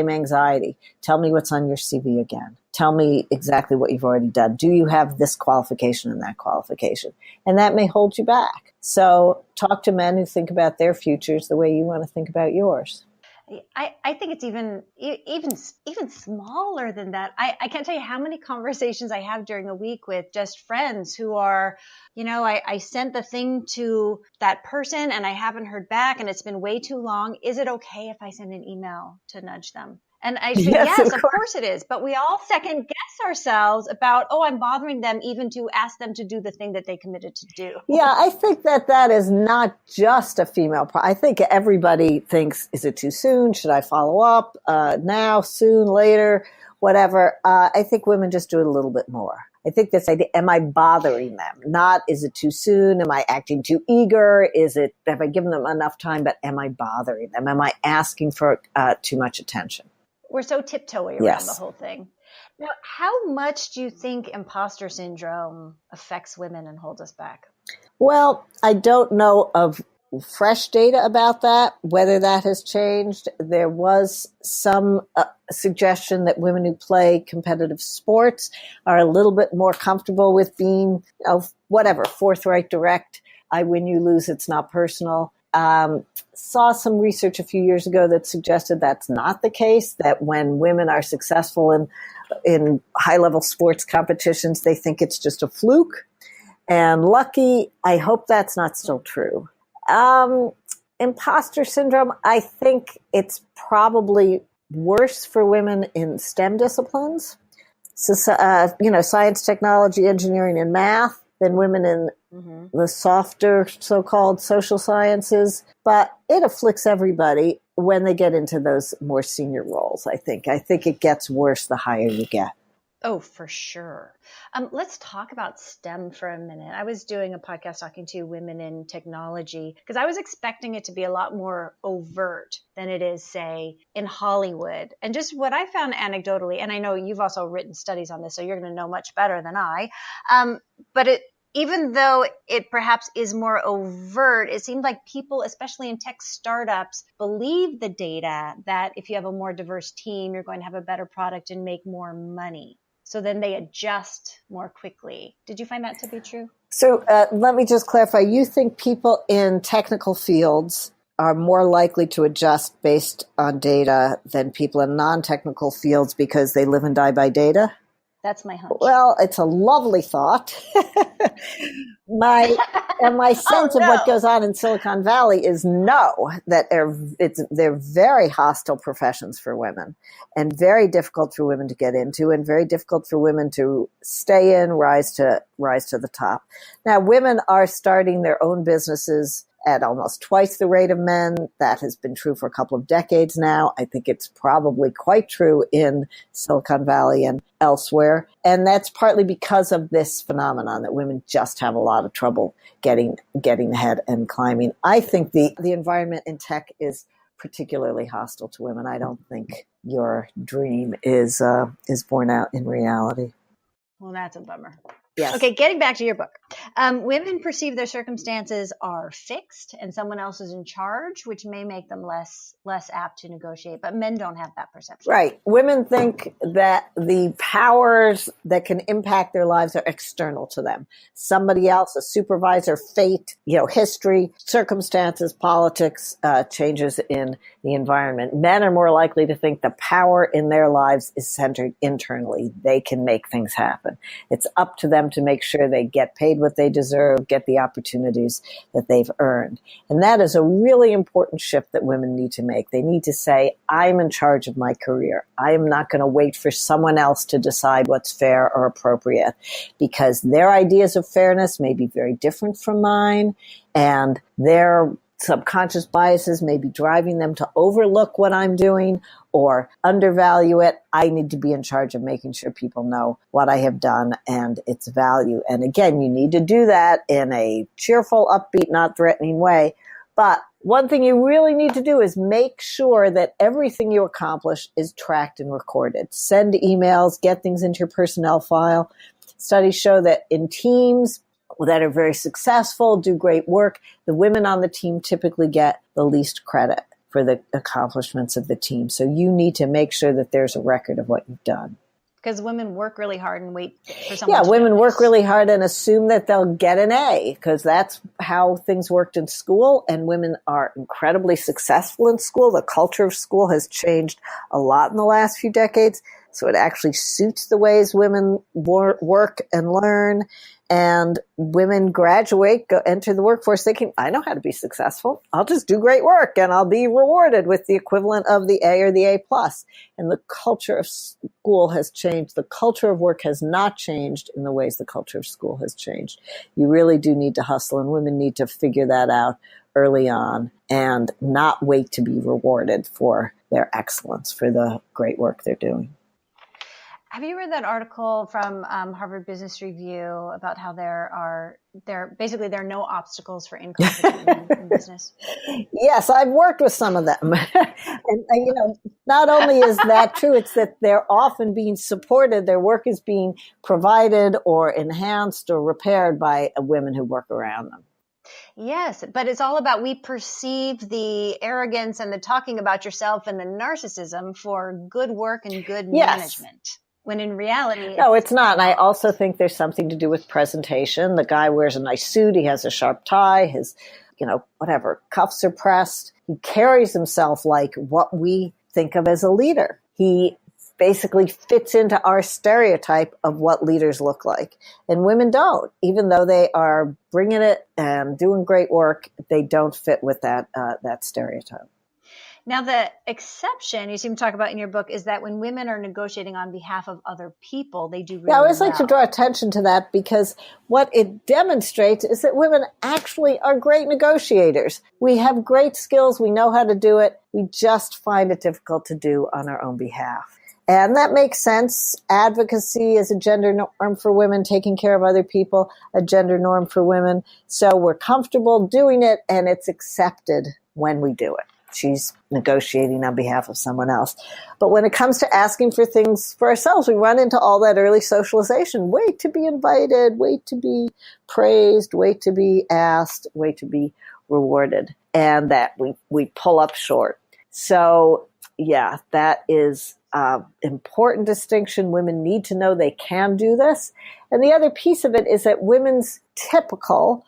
anxiety. Tell me what's on your CV again. Tell me exactly what you've already done. Do you have this qualification and that qualification? And that may hold you back. So talk to men who think about their futures the way you want to think about yours. I think it's even smaller than that. I can't tell you how many conversations I have during the week with just friends who are, I sent the thing to that person and I haven't heard back and it's been way too long. Is it okay if I send an email to nudge them? And I say, yes, of course it is. But we all second guess ourselves about, I'm bothering them even to ask them to do the thing that they committed to do. Yeah, I think that is not just a female problem. I think everybody thinks, is it too soon? Should I follow up now, soon, later, whatever? I think women just do it a little bit more. I think this idea, am I bothering them? Not, is it too soon? Am I acting too eager? Have I given them enough time? But am I bothering them? Am I asking for too much attention? We're so tiptoey around the whole thing. Now, how much do you think imposter syndrome affects women and holds us back? Well, I don't know of fresh data about that, whether that has changed. There was some suggestion that women who play competitive sports are a little bit more comfortable with being, forthright, direct. I win, you lose, it's not personal. Saw some research a few years ago that suggested that's not the case, that when women are successful in high-level sports competitions, they think it's just a fluke and lucky. I hope that's not still true. Imposter syndrome, I think it's probably worse for women in STEM disciplines. So, science, technology, engineering, and math than women in the softer so-called social sciences, but it afflicts everybody when they get into those more senior roles, I think. I think it gets worse the higher you get. Oh, for sure. Let's talk about STEM for a minute. I was doing a podcast talking to women in technology because I was expecting it to be a lot more overt than it is, say, in Hollywood. And just what I found anecdotally, and I know you've also written studies on this, so you're going to know much better than I, but even though it perhaps is more overt, it seems like people, especially in tech startups, believe the data that if you have a more diverse team, you're going to have a better product and make more money. So then they adjust more quickly. Did you find that to be true? So let me just clarify. You think people in technical fields are more likely to adjust based on data than people in non-technical fields because they live and die by data? That's my hunch. Well, it's a lovely thought. My sense of what goes on in Silicon Valley is that they're very hostile professions for women and very difficult for women to get into and very difficult for women to stay in, rise to the top. Now, women are starting their own businesses at almost twice the rate of men. That has been true for a couple of decades now. I think it's probably quite true in Silicon Valley and elsewhere. And that's partly because of this phenomenon that women just have a lot of trouble getting ahead and climbing. I think the environment in tech is particularly hostile to women. I don't think your dream is borne out in reality. Well, that's a bummer. Yes. Okay, getting back to your book. Women perceive their circumstances are fixed and someone else is in charge, which may make them less apt to negotiate, but men don't have that perception. Right. Women think that the powers that can impact their lives are external to them. Somebody else, a supervisor, fate, history, circumstances, politics, changes in the environment. Men are more likely to think the power in their lives is centered internally. They can make things happen. It's up to them to make sure they get paid what they deserve, get the opportunities that they've earned. And that is a really important shift that women need to make. They need to say, I'm in charge of my career. I am not going to wait for someone else to decide what's fair or appropriate, because their ideas of fairness may be very different from mine, and their subconscious biases may be driving them to overlook what I'm doing or undervalue it. I need to be in charge of making sure people know what I have done and its value. And again, you need to do that in a cheerful, upbeat, not threatening way. But one thing you really need to do is make sure that everything you accomplish is tracked and recorded. Send emails, get things into your personnel file. Studies show that in teams that are very successful, do great work, the women on the team typically get the least credit for the accomplishments of the team. So you need to make sure that there's a record of what you've done. Because women work really hard and wait for someone to women notice. work really hard and assume that they'll get an A, because that's how things worked in school, and women are incredibly successful in school. The culture of school has changed a lot in the last few decades, so it actually suits the ways women work and learn. And women graduate, enter the workforce thinking, I know how to be successful. I'll just do great work and I'll be rewarded with the equivalent of the A or the A+. And the culture of school has changed. The culture of work has not changed in the ways the culture of school has changed. You really do need to hustle, and women need to figure that out early on and not wait to be rewarded for their excellence, for the great work they're doing. Have you read that article from Harvard Business Review about how there are no obstacles for incompetent women in business? Yes, I've worked with some of them. And not only is that true, it's that they're often being supported. Their work is being provided or enhanced or repaired by women who work around them. Yes, but it's all about, we perceive the arrogance and the talking about yourself and the narcissism for good work and good management. When in reality... No, it's not. And I also think there's something to do with presentation. The guy wears a nice suit. He has a sharp tie. His, cuffs are pressed. He carries himself like what we think of as a leader. He basically fits into our stereotype of what leaders look like. And women don't. Even though they are bringing it and doing great work, they don't fit with that stereotype. Now, the exception you seem to talk about in your book is that when women are negotiating on behalf of other people, they do really well. I always like to draw attention to that, because what it demonstrates is that women actually are great negotiators. We have great skills. We know how to do it. We just find it difficult to do on our own behalf. And that makes sense. Advocacy is a gender norm for women, taking care of other people, a gender norm for women. So we're comfortable doing it, and it's accepted when we do it. She's negotiating on behalf of someone else. But when it comes to asking for things for ourselves, we run into all that early socialization. Wait to be invited, wait to be praised, wait to be asked, wait to be rewarded. And that we pull up short. So, yeah, that is important distinction. Women need to know they can do this. And the other piece of it is that women's typical,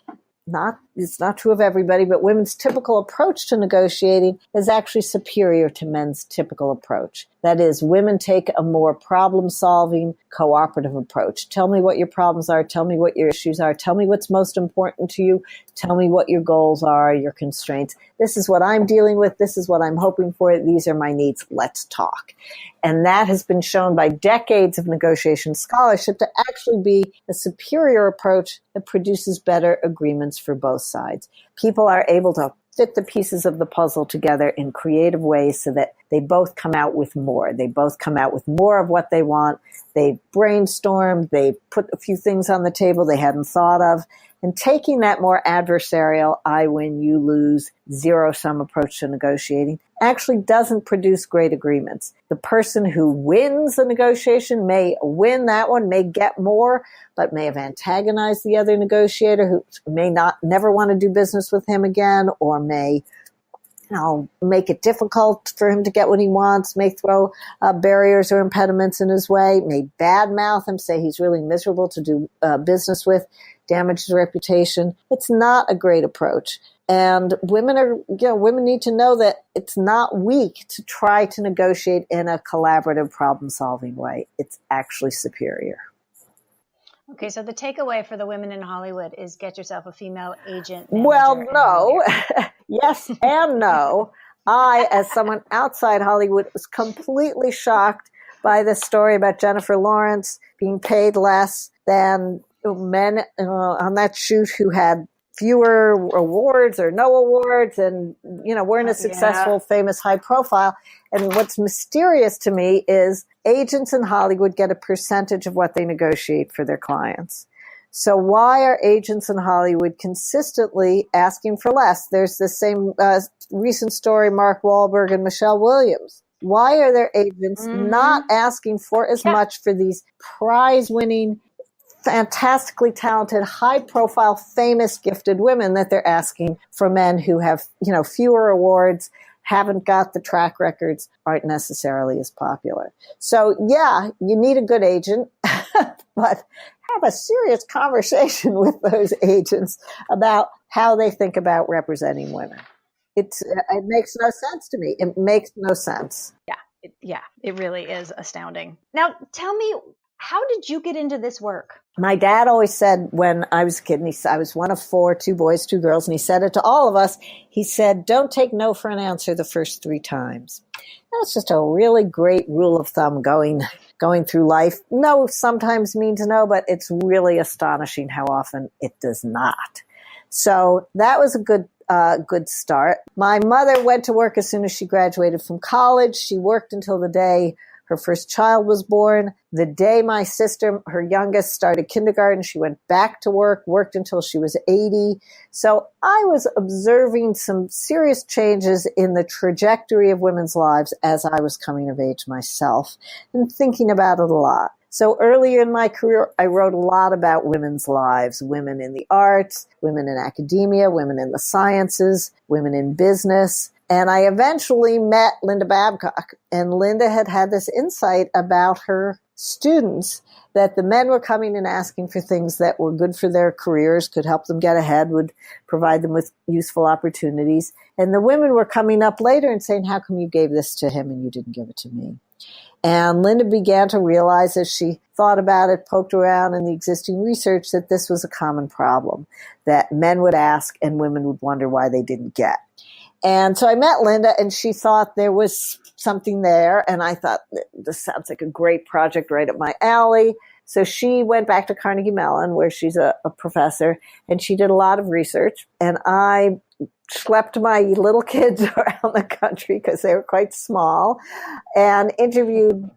it's not true of everybody, but women's typical approach to negotiating is actually superior to men's typical approach. That is, women take a more problem-solving, cooperative approach. Tell me what your problems are. Tell me what your issues are. Tell me what's most important to you. Tell me what your goals are, your constraints. This is what I'm dealing with. This is what I'm hoping for. These are my needs. Let's talk. And that has been shown by decades of negotiation scholarship to actually be a superior approach that produces better agreements for both sides. People are able to fit the pieces of the puzzle together in creative ways so that they both come out with more. They both come out with more of what they want. They brainstormed. They put a few things on the table they hadn't thought of. And taking that more adversarial, I win, you lose, zero-sum approach to negotiating actually doesn't produce great agreements. The person who wins the negotiation may win that one, may get more, but may have antagonized the other negotiator who may never want to do business with him again, or may make it difficult for him to get what he wants, may throw barriers or impediments in his way, may badmouth him, say he's really miserable to do business with, damage his reputation. It's not a great approach. And women need to know that it's not weak to try to negotiate in a collaborative, problem-solving way. It's actually superior. Okay, so the takeaway for the women in Hollywood is get yourself a female agent. Well, no. Yes and no. I, as someone outside Hollywood, was completely shocked by this story about Jennifer Lawrence being paid less than men on that shoot who had fewer awards or no awards and, weren't as successful, famous, high profile. And what's mysterious to me is agents in Hollywood get a percentage of what they negotiate for their clients. So why are agents in Hollywood consistently asking for less? There's the same recent story, Mark Wahlberg and Michelle Williams. Why are their agents not asking for as much for these prize-winning, fantastically talented, high-profile, famous, gifted women that they're asking for men who have, fewer awards, haven't got the track records, aren't necessarily as popular? So, yeah, you need a good agent, but have a serious conversation with those agents about how they think about representing women. It makes no sense to me. It makes no sense. Yeah, it really is astounding. Now, tell me, how did you get into this work? My dad always said when I was a kid, and I was one of 4, 2 boys, 2 girls, and he said it to all of us. He said, don't take no for an answer the first 3 times. That's just a really great rule of thumb going through life. No sometimes means no, but it's really astonishing how often it does not. So that was a good start. My mother went to work as soon as she graduated from college. She worked until the day her first child was born. The day my sister, her youngest, started kindergarten, she went back to work, worked until she was 80. So I was observing some serious changes in the trajectory of women's lives as I was coming of age myself and thinking about it a lot. So earlier in my career, I wrote a lot about women's lives, women in the arts, women in academia, women in the sciences, women in business. And I eventually met Linda Babcock, and Linda had this insight about her students that the men were coming and asking for things that were good for their careers, could help them get ahead, would provide them with useful opportunities. And the women were coming up later and saying, how come you gave this to him and you didn't give it to me? And Linda began to realize as she thought about it, poked around in the existing research, that this was a common problem, that men would ask and women would wonder why they didn't get. And so I met Linda, and she thought there was something there. And I thought, this sounds like a great project right up my alley. So she went back to Carnegie Mellon, where she's a professor, and she did a lot of research. And I schlepped my little kids around the country because they were quite small and interviewed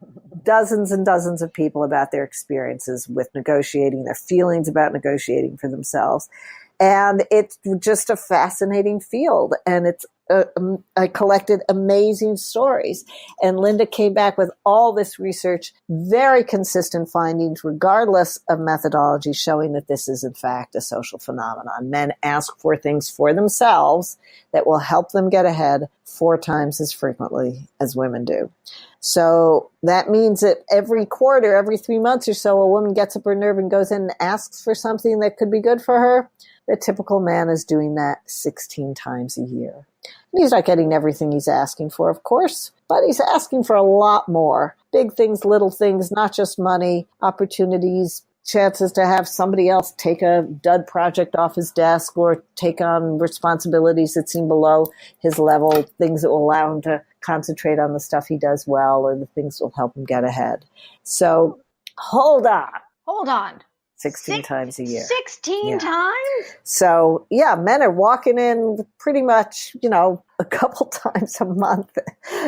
dozens and dozens of people about their experiences with negotiating, their feelings about negotiating for themselves. And it's just a fascinating field. And I collected amazing stories. And Linda came back with all this research, very consistent findings, regardless of methodology, showing that this is, in fact, a social phenomenon. Men ask for things for themselves that will help them get ahead 4 times as frequently as women do. So that means that every quarter, every 3 months or so, a woman gets up her nerve and goes in and asks for something that could be good for her. The typical man is doing that 16 times a year. And he's not getting everything he's asking for, of course, but he's asking for a lot more. Big things, little things, not just money, opportunities, chances to have somebody else take a dud project off his desk or take on responsibilities that seem below his level, things that will allow him to concentrate on the stuff he does well or the things that will help him get ahead. So hold on. 16 times a year. 16 times? So, yeah, men are walking in pretty much, a couple times a month,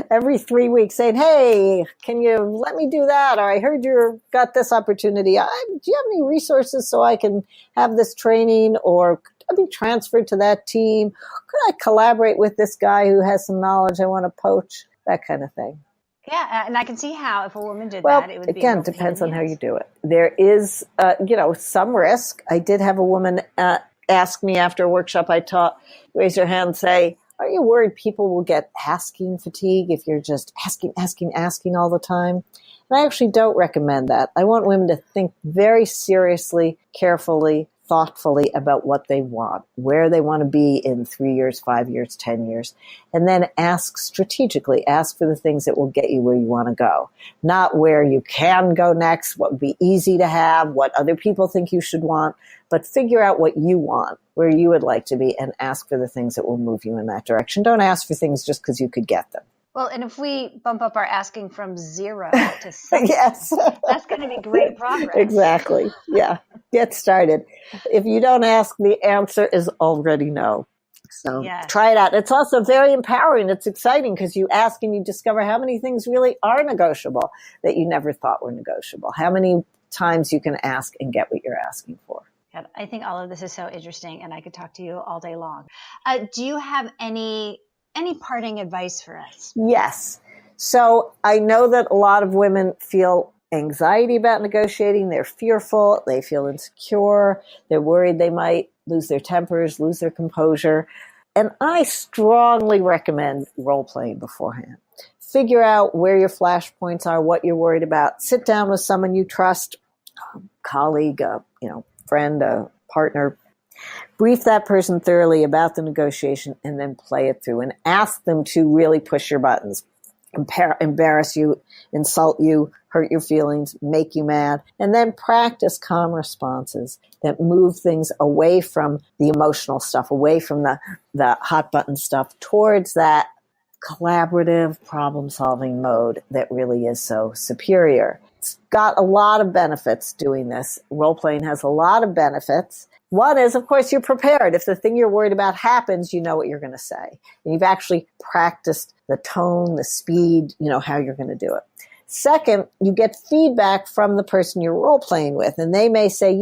every 3 weeks saying, hey, can you let me do that? Or I heard you got this opportunity. Do you have any resources so I can have this training? Or could I be transferred to that team? Could I collaborate with this guy who has some knowledge I want to poach? That kind of thing. Yeah, and I can see how if a woman did that, it would be again, depends on how you do it. There is, some risk. I did have a woman ask me after a workshop I taught, raise your hand and say, are you worried people will get asking fatigue if you're just asking all the time? And I actually don't recommend that. I want women to think very seriously, carefully, thoughtfully about what they want, where they want to be in 3 years, 5 years, 10 years, and then ask strategically, ask for the things that will get you where you want to go, not where you can go next, what would be easy to have, what other people think you should want, but figure out what you want, where you would like to be, and ask for the things that will move you in that direction. Don't ask for things just because you could get them. Well, and if we bump up our asking from 0 to 6, yes, that's going to be great progress. Exactly. Yeah. Get started. If you don't ask, the answer is already no. So Try it out. It's also very empowering. It's exciting because you ask and you discover how many things really are negotiable that you never thought were negotiable. How many times you can ask and get what you're asking for. I think all of this is so interesting, and I could talk to you all day long. Do you have any parting advice for us? Yes. So I know that a lot of women feel anxiety about negotiating. They're fearful. They feel insecure. They're worried they might lose their tempers, lose their composure. And I strongly recommend role-playing beforehand. Figure out where your flashpoints are, what you're worried about. Sit down with someone you trust, a colleague, a friend, a partner. Brief that person thoroughly about the negotiation and then play it through and ask them to really push your buttons, embarrass you, insult you, hurt your feelings, make you mad, and then practice calm responses that move things away from the emotional stuff, away from the hot button stuff towards that collaborative problem-solving mode that really is so superior. It's got a lot of benefits doing this. Role-playing has a lot of benefits. One is, of course, you're prepared. If the thing you're worried about happens, you know what you're going to say. And you've actually practiced the tone, the speed, how you're going to do it. Second, you get feedback from the person you're role-playing with. And they may say,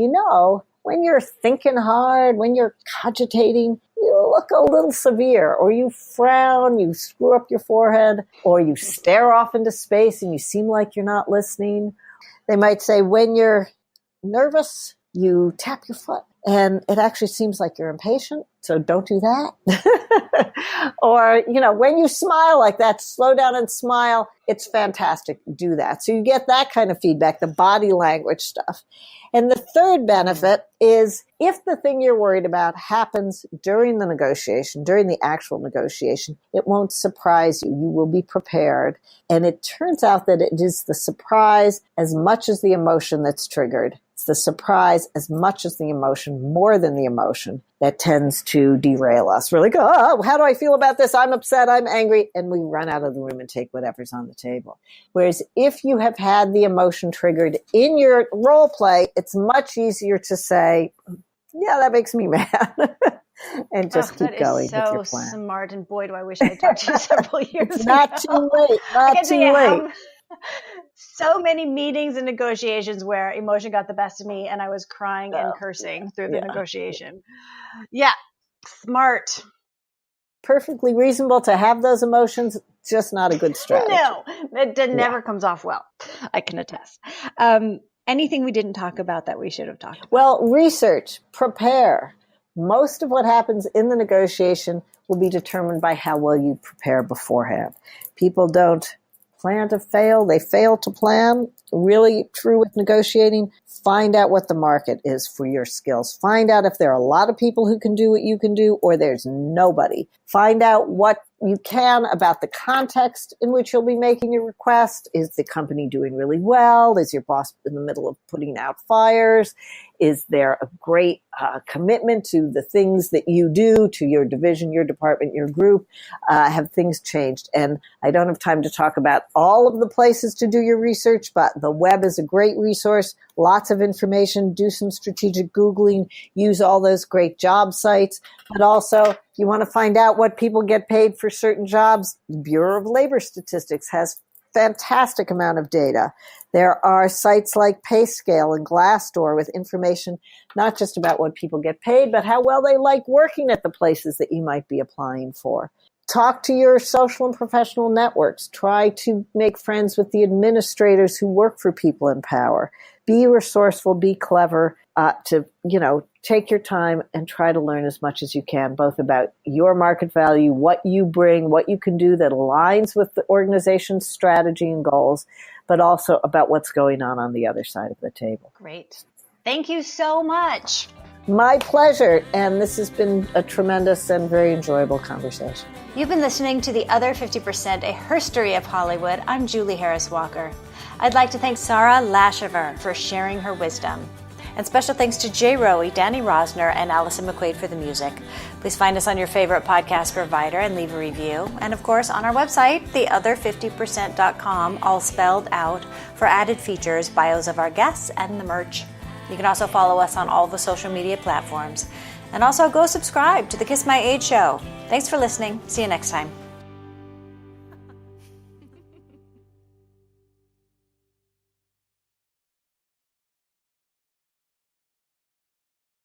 when you're thinking hard, when you're cogitating, you look a little severe, or you frown, you screw up your forehead, or you stare off into space and you seem like you're not listening. They might say, when you're nervous, you tap your foot and it actually seems like you're impatient, so don't do that. Or, when you smile like that, slow down and smile. It's fantastic. Do that. So you get that kind of feedback, the body language stuff. And the third benefit is if the thing you're worried about happens during the negotiation, during the actual negotiation, it won't surprise you. You will be prepared. And it turns out that it is the surprise as much as the emotion that's triggered. It's the surprise as much as the emotion, more than the emotion, that tends to derail us. We're like, oh, how do I feel about this? I'm upset, I'm angry. And we run out of the room and take whatever's on the table. Whereas if you have had the emotion triggered in your role play, it's much easier to say, yeah, that makes me mad. And just keep going with your plan. That is so smart. And boy, do I wish I had talked to you several years ago. Not too late. Not too late. So many meetings and negotiations where emotion got the best of me and I was crying and cursing through the negotiation. Yeah, smart. Perfectly reasonable to have those emotions, just not a good strategy. No, it never comes off well. I can attest. Anything we didn't talk about that we should have talked about? Well, research, prepare. Most of what happens in the negotiation will be determined by how well you prepare beforehand. People don't plan to fail. They fail to plan. Really true with negotiating. Find out what the market is for your skills. Find out if there are a lot of people who can do what you can do or there's nobody. Find out what you can about the context in which you'll be making your request. Is the company doing really well? Is your boss in the middle of putting out fires? Is there a great commitment to the things that you do, to your division, your department, your group? Have things changed? And I don't have time to talk about all of the places to do your research, but the web is a great resource. lots of information, do some strategic Googling, use all those great job sites. But also, if you want to find out what people get paid for certain jobs, the Bureau of Labor Statistics has fantastic amount of data. There are sites like PayScale and Glassdoor with information not just about what people get paid, but how well they like working at the places that you might be applying for. Talk to your social and professional networks. Try to make friends with the administrators who work for people in power. Be resourceful, be clever, take your time and try to learn as much as you can, both about your market value, what you bring, what you can do that aligns with the organization's strategy and goals, but also about what's going on the other side of the table. Great. Thank you so much. My pleasure. And this has been a tremendous and very enjoyable conversation. You've been listening to The Other 50%, a herstory of Hollywood. I'm Julie Harris Walker. I'd like to thank Sara Laschever for sharing her wisdom. And special thanks to Jay Rowe, Danny Rosner, and Allison McQuaid for the music. Please find us on your favorite podcast provider and leave a review. And of course, on our website, theother50%.com, all spelled out, for added features, bios of our guests, and the merch. You can also follow us on all the social media platforms. And also go subscribe to the Kiss My Age show. Thanks for listening. See you next time.